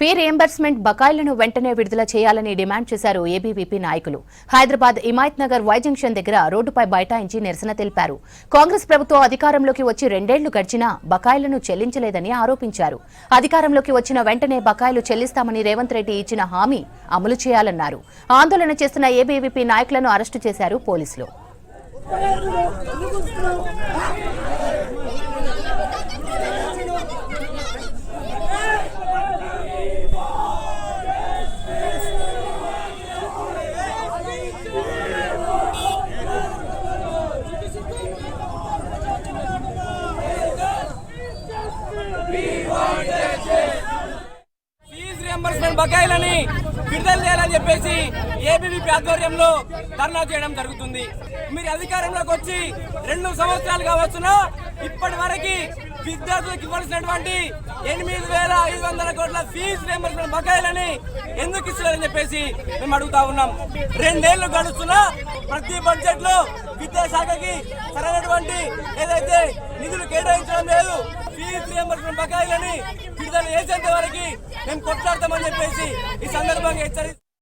Fee reimbursement బకాయిలను వెంటనే విడుదల చేయాలని డిమాండ్ చేశారు ఏబీవీపీ నాయకులు. హైదరాబాద్ హిమాయత్ నగర్ వై జంక్షన్ దగ్గర రోడ్డుపై బైఠాయించి నిరసన తెలిపారు. కాంగ్రెస్ ప్రభుత్వం అధికారంలోకి వచ్చి 2 ఏళ్లు గడిచినా బకాయిలను చెల్లించలేదని ఆరోపించారు. అధికారంలోకి వచ్చిన వెంటనే బకాయిలు చెల్లిస్తామని రేవంత్ రెడ్డి ఇచ్చిన హామీ అమలు చేయాలన్నారు. ఆందోళన చేస్తున్న ఏబీవీపీ నాయకులను అరెస్టు చేశారు పోలీసులు. బకాయిలని విడుదల చేయాలని చెప్పేసి ఏబీవీపీ ఆధ్వర్యంలో ధర్నా చేయడం జరుగుతుంది. మీరు అధికారంలోకి వచ్చి 2 సంవత్సరాలుగా వచ్చినా ఇప్పటి వరకు విద్యార్థులకు ఇవ్వాల్సినటువంటి 8,500 కోట్ల ఫీజు రియంబర్స్మెంట్ బకాయిలని ఎందుకు ఇస్తలేరని చెప్పేసి మేము అడుగుతా ఉన్నాం. 2 ఏళ్లు గడుస్తున్నా ప్రతి బడ్జెట్ లో విద్యాశాఖకి సరైనటువంటి ఏదైతే నిధులు కేటాయించడం లేదు. ఫీజు రియంబర్స్మెంట్ బకాయిలని విడుదల చేసేంత వరకు మేము కొట్లాడతామని చెప్పేసి ఈ సందర్భంగా హెచ్చరిస్తాం.